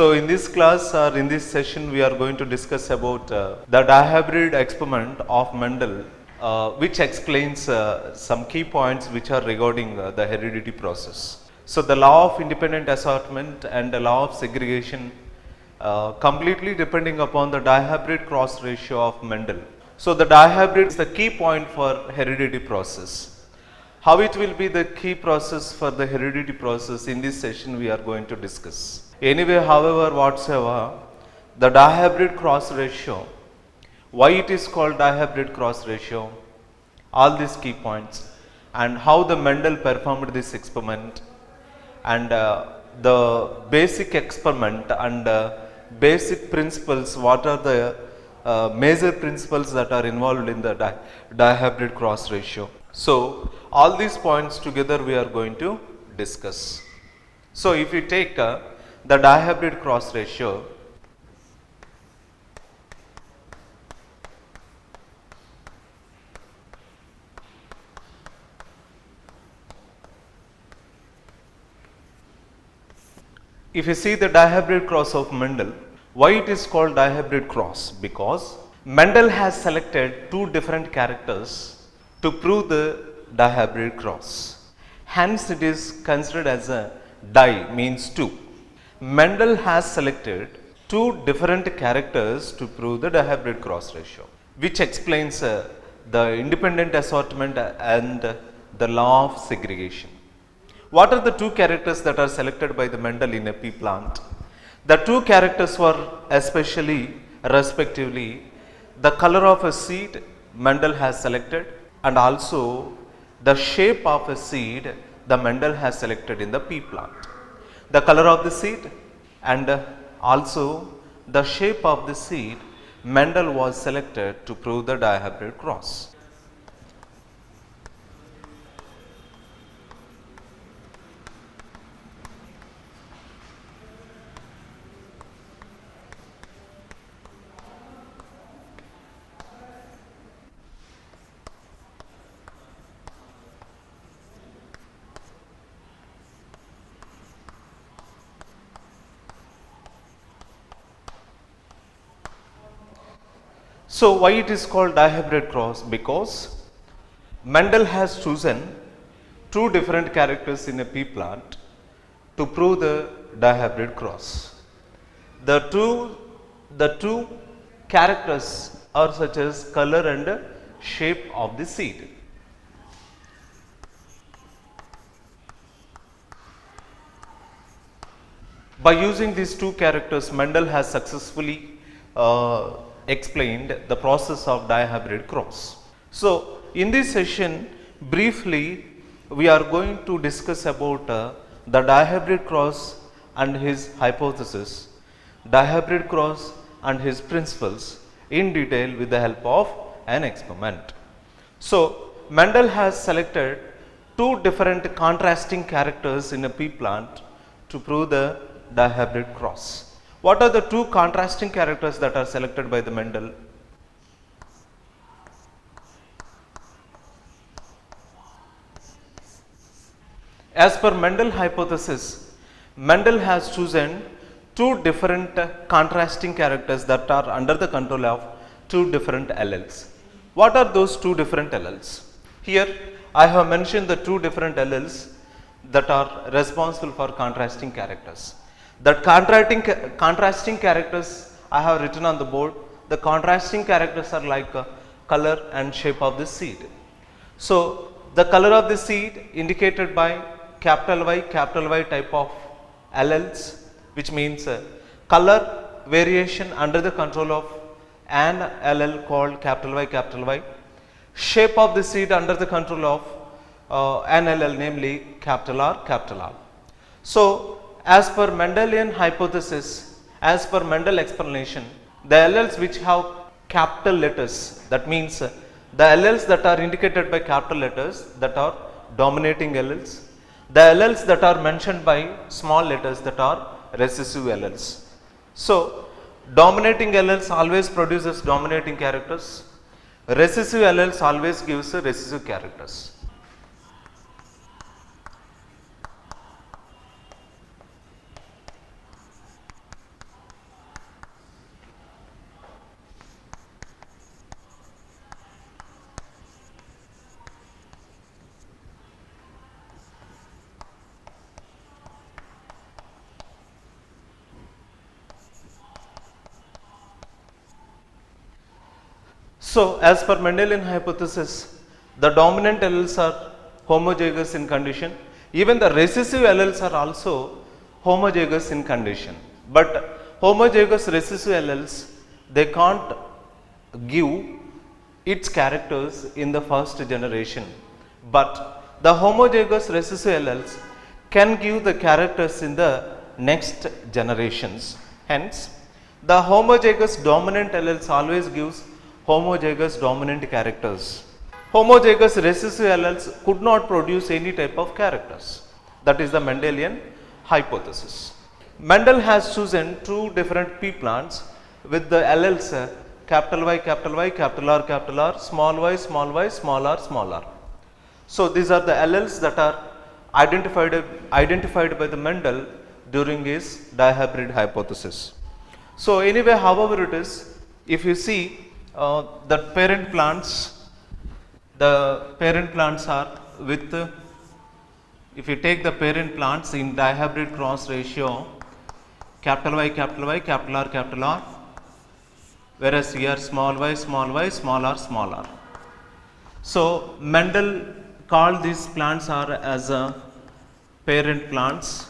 So in this class or in this session we are going to discuss about the dihybrid experiment of Mendel, which explains some key points which are regarding the heredity process. So the law of independent assortment and the law of segregation completely depending upon the dihybrid cross ratio of Mendel. So the dihybrid is the key point for heredity process. How it will be the key process for the heredity process in this session we are going to discuss. Anyway, however, whatsoever, the dihybrid cross ratio, why it is called dihybrid cross ratio, all these key points, and how the Mendel performed this experiment, and the basic experiment and basic principles, what are the major principles that are involved in the dihybrid cross ratio. So, all these points together we are going to discuss. So, if you take the dihybrid cross ratio, if you see the dihybrid cross of Mendel, why it is called dihybrid cross? Because Mendel has selected two different characters to prove the dihybrid cross. Hence it is considered as a di, means two. Mendel has selected two different characters to prove the dihybrid cross ratio, which explains the independent assortment and the law of segregation. What are the two characters that are selected by the Mendel in a pea plant? The two characters were especially, respectively, the color of a seed Mendel has selected, and also the shape of a seed the Mendel has selected in the pea plant. The color of the seed and also the shape of the seed Mendel was selected to prove the dihybrid cross. So, why it is called dihybrid cross? Because Mendel has chosen two different characters in a pea plant to prove the dihybrid cross. The two characters are such as color and shape of the seed. By using these two characters, Mendel has successfully explained the process of dihybrid cross. So, in this session, briefly, we are going to discuss about the dihybrid cross and his hypothesis, dihybrid cross and his principles in detail with the help of an experiment. So, Mendel has selected two different contrasting characters in a pea plant to prove the dihybrid cross. What are the two contrasting characters that are selected by the Mendel? As per Mendel hypothesis, Mendel has chosen two different contrasting characters that are under the control of two different alleles. What are those two different alleles? Here I have mentioned the two different alleles that are responsible for contrasting characters. That contrasting characters I have written on the board. The contrasting characters are like color and shape of the seed. So, the color of the seed indicated by capital Y type of alleles, which means color variation under the control of an allele called capital Y. Shape of the seed under the control of an allele, namely capital R. So, as per Mendelian hypothesis, as per Mendel explanation, the alleles which have capital letters, that means the alleles that are indicated by capital letters, that are dominating alleles. The alleles that are mentioned by small letters, that are recessive alleles. So, dominating alleles always produces dominating characters. Recessive alleles always gives recessive characters. So, as per Mendelian hypothesis, the dominant alleles are homozygous in condition. Even the recessive alleles are also homozygous in condition. But homozygous recessive alleles, they can't give its characters in the first generation. But the homozygous recessive alleles can give the characters in the next generations. Hence, the homozygous dominant alleles always gives homozygous dominant characters. Homozygous recessive alleles could not produce any type of characters. That is the Mendelian hypothesis. Mendel has chosen two different pea plants with the alleles capital Y, capital Y, capital R, small y, small y, small r, small r. So, these are the alleles that are identified by the Mendel during his dihybrid hypothesis. So, anyway, however it is, if you see the parent plants are with, if you take the parent plants in dihybrid cross ratio, capital Y, capital Y, capital R, whereas here small y, small r, small r. So, Mendel called these plants are as a parent plants.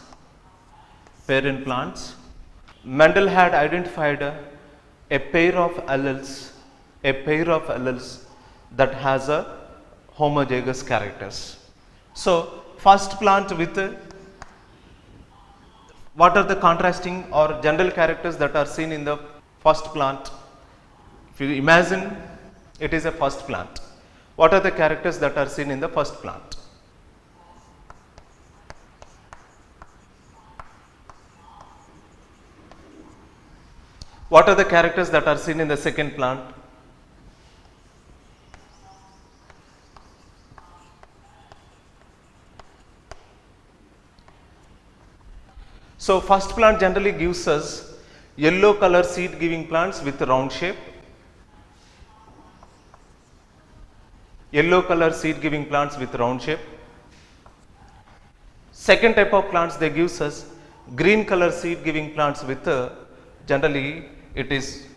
Mendel had identified a pair of alleles that has a homozygous characters. So, first plant with what are the contrasting or general characters that are seen in the first plant? If you imagine it is a first plant, what are the characters that are seen in the first plant? What are the characters that are seen in the second plant? So, first plant generally gives us yellow color seed giving plants with round shape. Second type of plants, they gives us green color seed giving plants with generally it is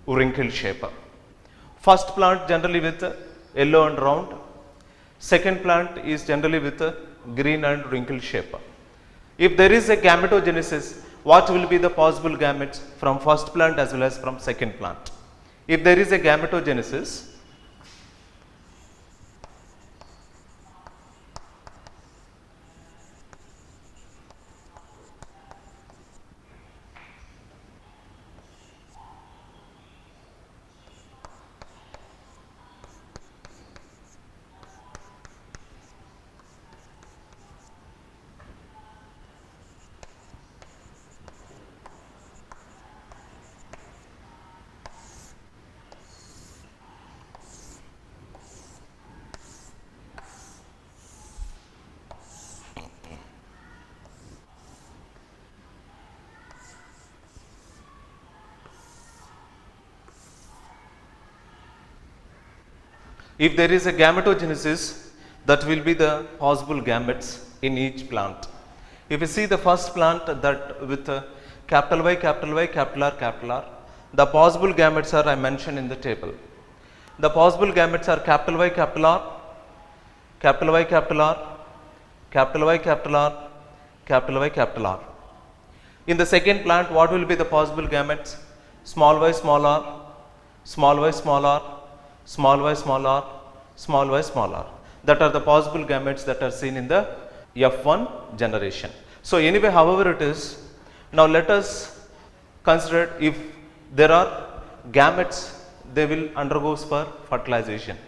wrinkle shape. First plant generally with yellow and round. Second plant is generally with green and wrinkle shape. If there is a gametogenesis, what will be the possible gametes from first plant as well as from second plant? If there is a gametogenesis, if there is a gametogenesis, that will be the possible gametes in each plant. If you see the first plant that with capital Y, capital R, the possible gametes are I mentioned in the table. The possible gametes are capital Y, capital R, capital Y, capital R, capital Y, capital R, capital Y, capital R. In the second plant, what will be the possible gametes? Small y, small r, small y, small r, small y, small r, small y, small r. That are the possible gametes that are seen in the F1 generation. So, anyway, however it is, now let us consider if there are gametes, they will undergo for fertilization.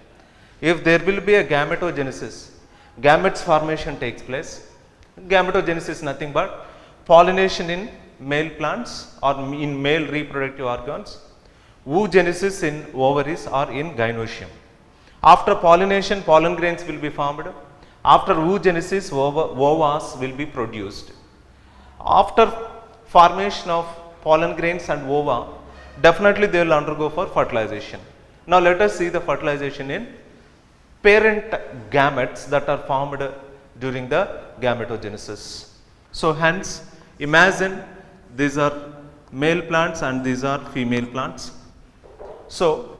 If there will be a gametogenesis, gametes formation takes place. Gametogenesis is nothing but pollination in male plants or in male reproductive organs, oogenesis in ovaries or in gynoecium. After pollination, pollen grains will be formed. After oogenesis, ovas will be produced. After formation of pollen grains and ova, definitely they will undergo for fertilization. Now let us see the fertilization in parent gametes that are formed during the gametogenesis. So hence, Imagine these are male plants and these are female plants. So,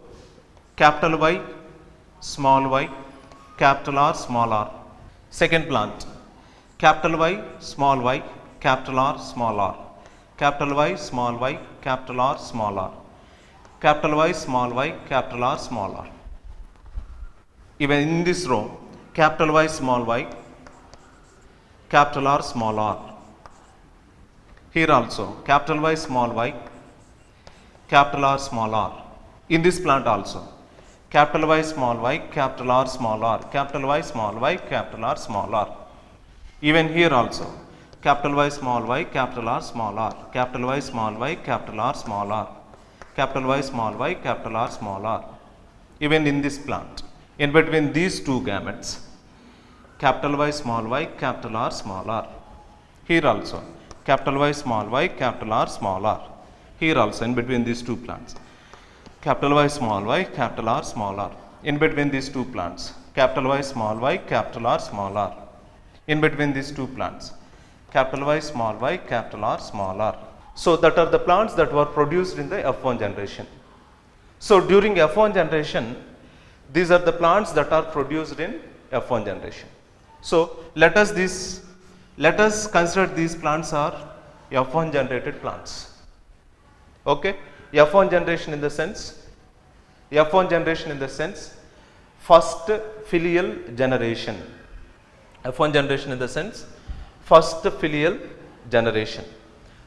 capital Y, small y, capital R, small r. Second plant, capital Y, capital R, small r. Capital Y, small y, capital R, small r. Capital Y, small y, capital R, small r. Even in this row, capital Y, small y, capital R, small r. Here also, capital Y, small y, capital R, small r. In this plant also, capital Y, small y, capital R, small r, capital Y, small y, capital R, small r. Even here also, capital Y, small y, capital R, small r, capital Y, small y, capital R, small r, capital Y, small y, capital R, small r. Even in this plant, in between these two gametes, capital Y, small y, capital R, small r. Here also, capital Y, small y, capital R, small r. Here also, in between these two plants, capital Y, small y, capital R, small r. In between these two plants, capital Y, small y, capital R, small r. In between these two plants, capital Y, small y, capital R, small r. So, that are the plants that were produced in the F1 generation. So, during F1 generation, these are the plants that are produced in F1 generation. So, let us consider these plants are F1 generated plants. Okay? F1 generation in the sense, first filial generation. F1 generation in the sense, first filial generation.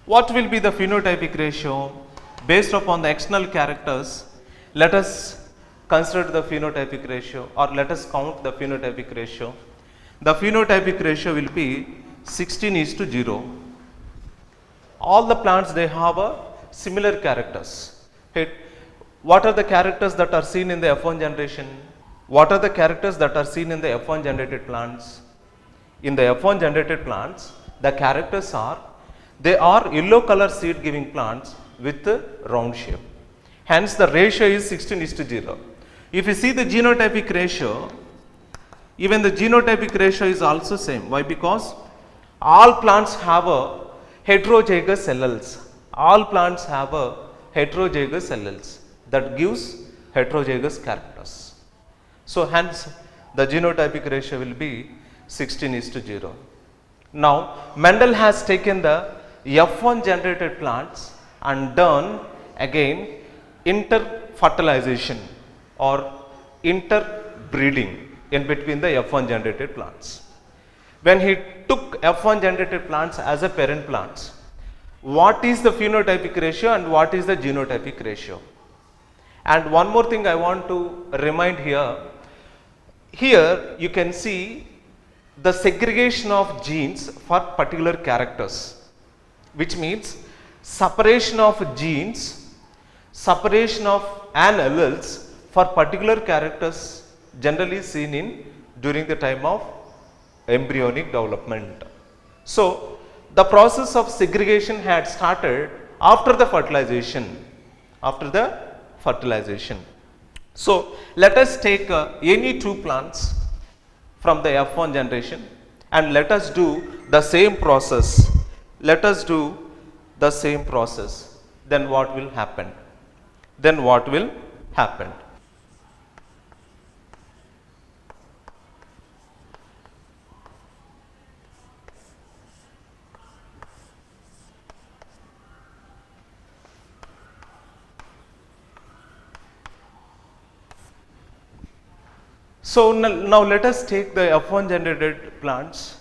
What will be the phenotypic ratio? Based upon the external characters, let us consider the phenotypic ratio, or let us count the phenotypic ratio. The phenotypic ratio will be 16:0. All the plants, they have a similar characters. What are the characters that are seen in the F1 generation? What are the characters that are seen in the F1 generated plants? In the F1 generated plants, the characters are, they are yellow color seed giving plants with a round shape. Hence, the ratio is 16:0. If you see the genotypic ratio, even the genotypic ratio is also same. Why? Because all plants have a heterozygous alleles. All plants have a heterozygous alleles that gives heterozygous characters. So, hence the genotypic ratio will be 16:0. Now, Mendel has taken the F1 generated plants and done again interfertilization or interbreeding in between the F1 generated plants. When he took F1 generated plants as a parent plants, what is the phenotypic ratio and what is the genotypic ratio? And one more thing I want to remind here. Here you can see the segregation of genes for particular characters, which means separation of genes, separation of an alleles for particular characters generally seen in during the time of embryonic development. So, the process of segregation had started after the fertilization. So, let us take any two plants from the F1 generation and let us do the same process. Then what will happen? So, now let us take the F1 generated plants.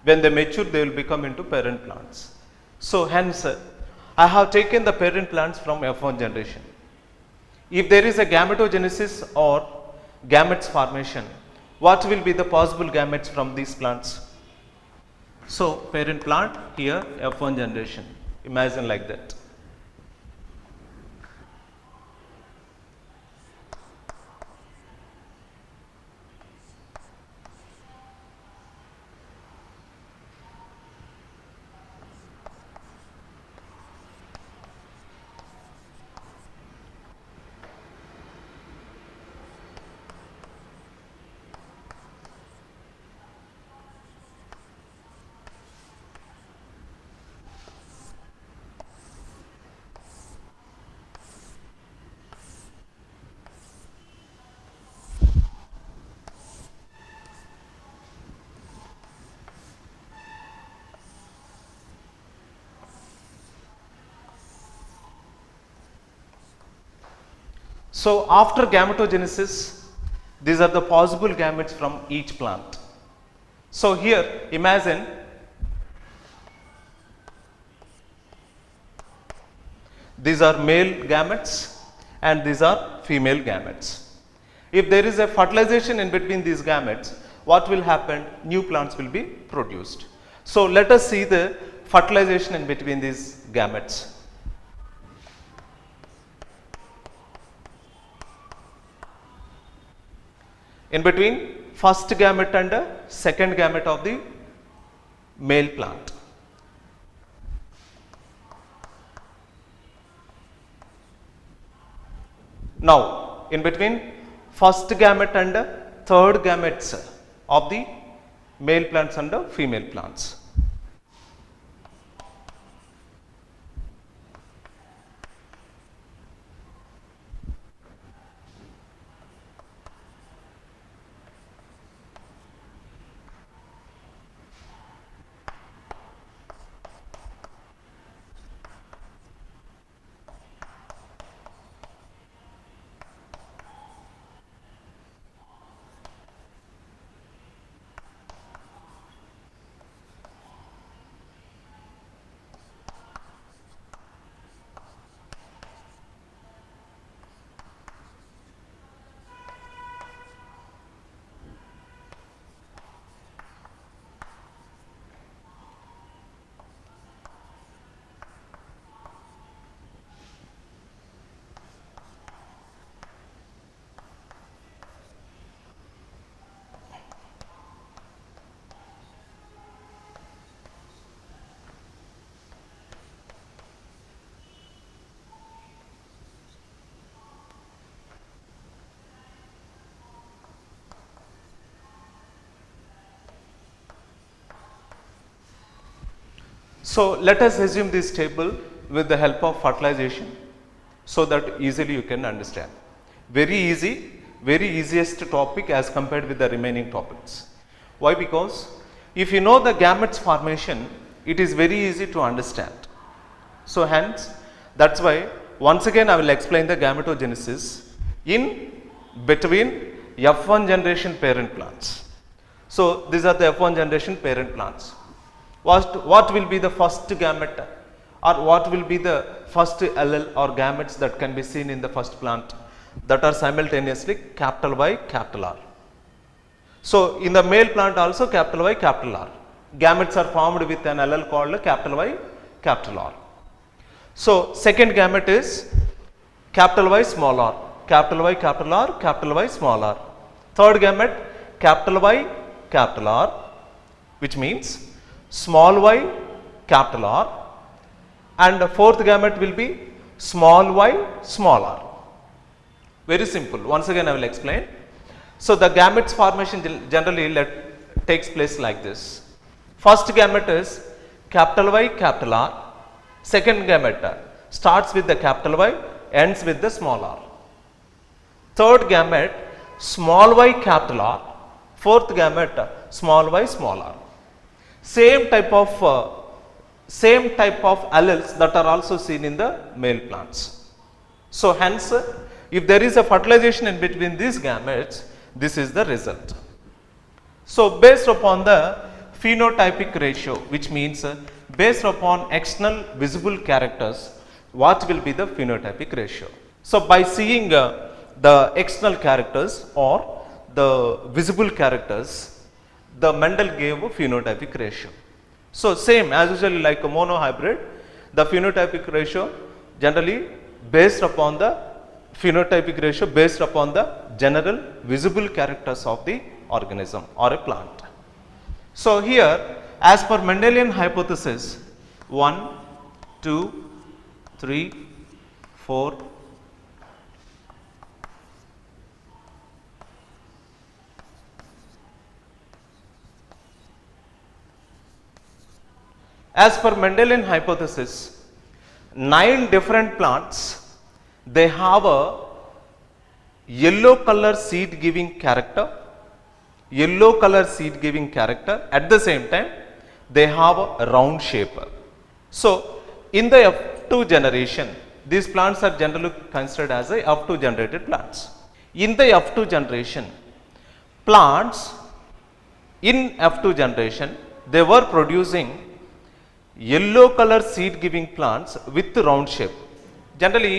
When they mature, they will become into parent plants. So, hence I have taken the parent plants from F1 generation. If there is a gametogenesis or gametes formation, what will be the possible gametes from these plants? So, parent plant, here F1 generation, imagine like that. So after gametogenesis, these are the possible gametes from each plant. So here imagine these are male gametes and these are female gametes. If there is a fertilization in between these gametes, what will happen? New plants will be produced. So let us see the fertilization in between these gametes. In between first gamete and second gamete of the male plant. Now, in between first gamete and third gametes of the male plants and female plants. So let us assume this table with the help of fertilization so that easily you can understand. Very easy, very easiest topic as compared with the remaining topics. Why? Because if you know the gametes formation, it is very easy to understand. So hence, that's why once again I will explain the gametogenesis in between F1 generation parent plants. So these are the F1 generation parent plants. What will be the first gamete or what will be the first allele or gametes that can be seen in the first plant that are simultaneously capital Y, capital R. So in the male plant also capital Y, capital R. Gametes are formed with an allele called capital Y, capital R. So second gamete is capital Y, small r, capital Y, capital R, capital Y, small r. Third gamete capital Y, capital R, which means small y, capital R, and the fourth gamete will be small y, small r. Very simple. Once again I will explain. So the gametes formation generally takes place like this. First gamete is capital Y, capital R. Second gamete starts with the capital Y, ends with the small r. Third gamete small y, capital R. Fourth gamete small y, small r. Same type of alleles that are also seen in the male plants. So hence, if there is a fertilization in between these gametes, this is the result. So based upon the phenotypic ratio, which means based upon external visible characters, what will be the phenotypic ratio? So by seeing the external characters or the visible characters, the Mendel gave a phenotypic ratio. So same as usually like a monohybrid, the phenotypic ratio generally based upon the general visible characters of the organism or a plant. So here as per Mendelian hypothesis 1, 2, 3, 4, as per Mendelian hypothesis, 9 different plants, they have a yellow color seed giving character, at the same time they have a round shape. So in the F2 generation, these plants are generally considered as a F2 generated plants. In the F2 generation, plants in F2 generation, they were producing yellow color seed giving plants with round shape. Generally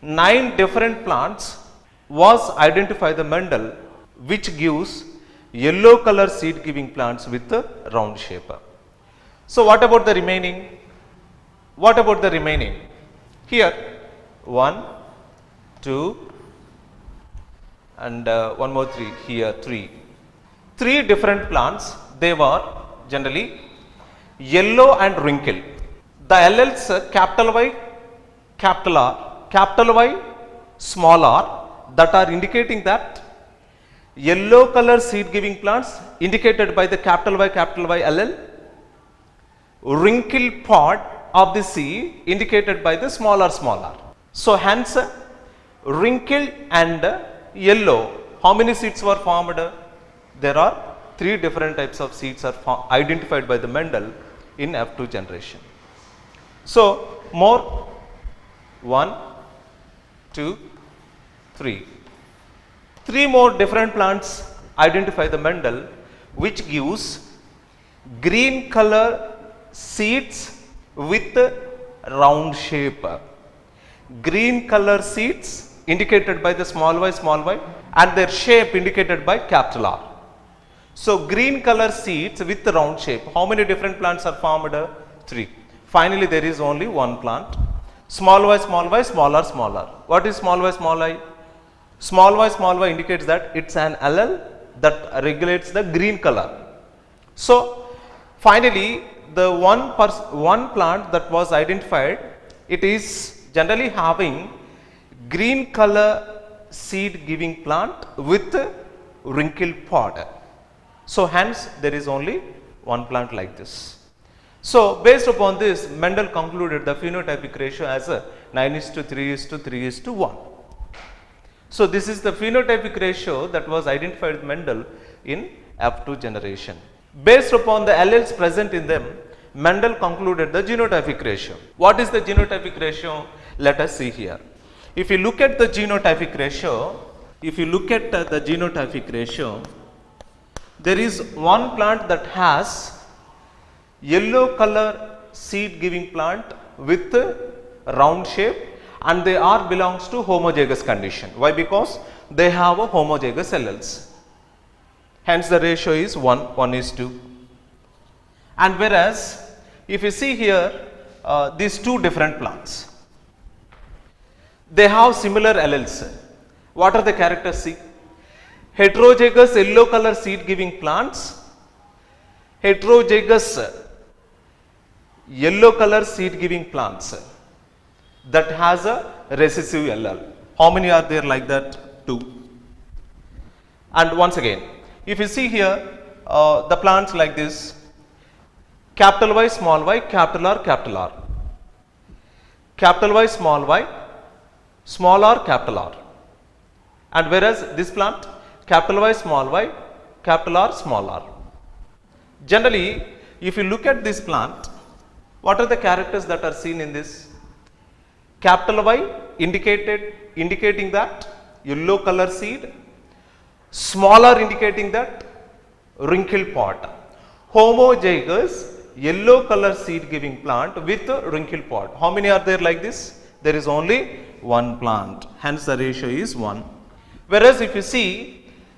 9 different plants was identified by Mendel which gives yellow color seed giving plants with a round shape. So what about the remaining? What about the remaining? Here 1, 2 and one more 3, here 3. 3 different plants, they were generally yellow and wrinkle. The alleles capital Y, capital R, capital Y, small r, that are indicating that yellow color seed giving plants indicated by the capital Y allele, wrinkle pod of the seed indicated by the small r. So hence wrinkle and yellow, how many seeds were formed? There are 3 different types of seeds are identified by the Mendel in F2 generation. So more 1, 2, 3. 3 more different plants identify the Mendel which gives green color seeds with round shape. Green color seeds indicated by the small y and their shape indicated by capital R. So green color seeds with round shape. How many different plants are formed? 3. Finally there is only one plant. Small y, small r. What is small y, small i? Small y indicates that it's an allele that regulates the green color. So finally the one plant that was identified, it is generally having green color seed giving plant with wrinkle pod. So hence there is only one plant like this. So based upon this, Mendel concluded the phenotypic ratio as a 9:3:3:1. So this is the phenotypic ratio that was identified with Mendel in F2 generation. Based upon the alleles present in them, Mendel concluded the genotypic ratio. What is the genotypic ratio? Let us see here. If you look at the genotypic ratio, there is one plant that has yellow color seed giving plant with round shape and they are belongs to homozygous condition. Why? Because they have a homozygous alleles. Hence the ratio is 1:2. And whereas if you see here these 2 different plants, they have similar alleles. What are the characters? See, heterozygous yellow color seed giving plants, heterozygous yellow color seed giving plants that has a recessive allele. How many are there like that? 2. And once again, if you see here the plants like this, capital Y, capital R, capital Y, small r, capital R. And whereas this plant, capital Y, capital R, small r. Generally, if you look at this plant, what are the characters that are seen in this? Capital Y indicating that yellow color seed, small r indicating that wrinkle pod. Homozygous yellow color seed giving plant with wrinkle pod. How many are there like this? There is only one plant. Hence the ratio is 1. Whereas if you see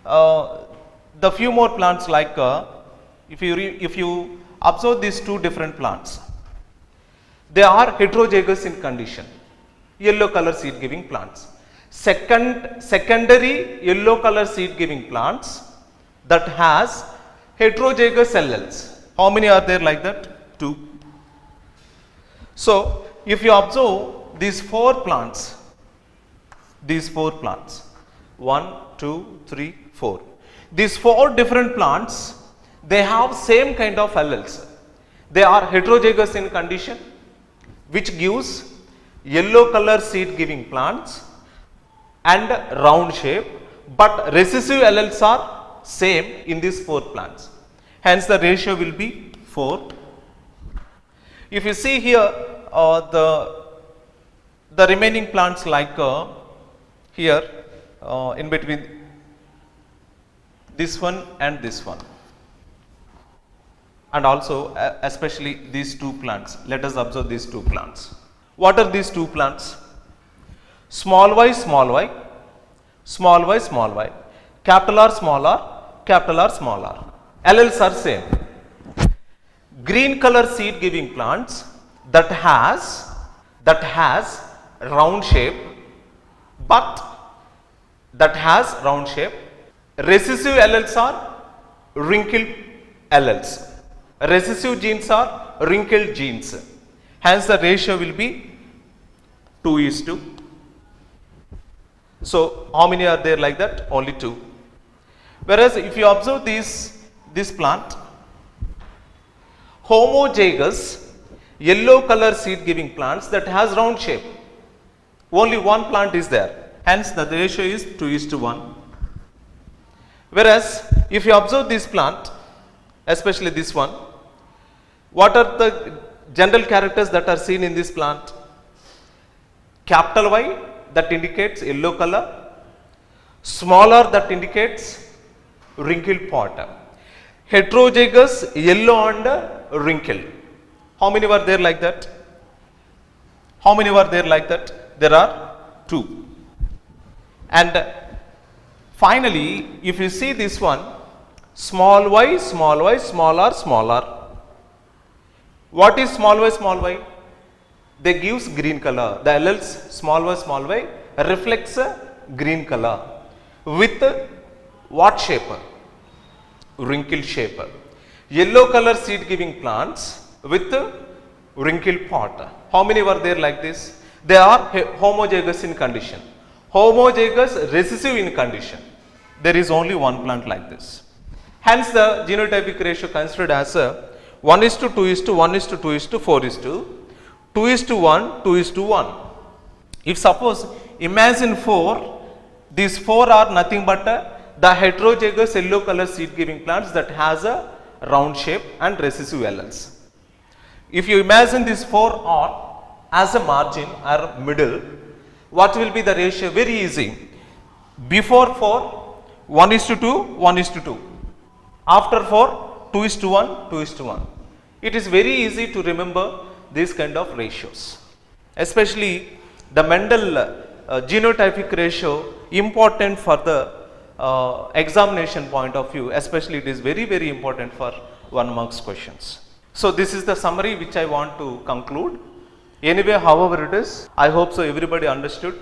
the few more plants like if you observe these 2 different plants, they are heterozygous in condition, yellow color seed giving plants. Secondary yellow color seed giving plants that has heterozygous alleles. How many are there like that? 2. So if you observe these 4 plants, 1, 2, 3, 4. These 4 different plants, they have same kind of alleles. They are heterozygous in condition, which gives yellow color seed giving plants and round shape, but recessive alleles are same in these 4 plants. Hence the ratio will be 4. If you see here the The remaining plants like here in between this one and this one, and also especially these two plants. Let us observe these two plants. What are these two plants? Small y, small y, small y, small y, capital R, small r, capital R, small r. Alleles are same. Green color seed giving plants that has round shape, but that has round shape. Recessive alleles are wrinkled alleles. Recessive genes are wrinkled genes. Hence the ratio will be 2:2. So how many are there like that? Only 2. Whereas if you observe this plant, homozygous yellow color seed giving plants that has round shape, only one plant is there. Hence the ratio is 2:1. Whereas if you observe this plant, especially this one, what are the general characters that are seen in this plant? Capital Y, that indicates yellow color, small r, that indicates wrinkled pot. Heterozygous yellow and wrinkled. How many were there like that? How many were there like that? There are 2. And finally, if you see this one, small y, small y, small r, small r. What is small y, small y? They gives green color. The alleles small y reflects a green color with what shape? Wrinkled shape. Yellow color seed giving plants with wrinkled pot. How many were there like this? They are homozygous in condition. Homozygous recessive in condition. There is only one plant like this. Hence the genotypic ratio considered as 1:2:1:2:4:2, 2:1, 2:1. If suppose imagine 4, these 4 are nothing but the heterozygous yellow color seed giving plants that has a round shape and recessive alleles. If you imagine these 4 are as a margin or middle, what will be the ratio? Very easy. Before 4, 1:2, 1:2. After 4, 2:1, 2:1. It is very easy to remember these kind of ratios. Especially the Mendel genotypic ratio important for the examination point of view. Especially it is very, very important for 1 marks questions. So this is the summary which I want to conclude. Anyway, however it is, I hope so everybody understood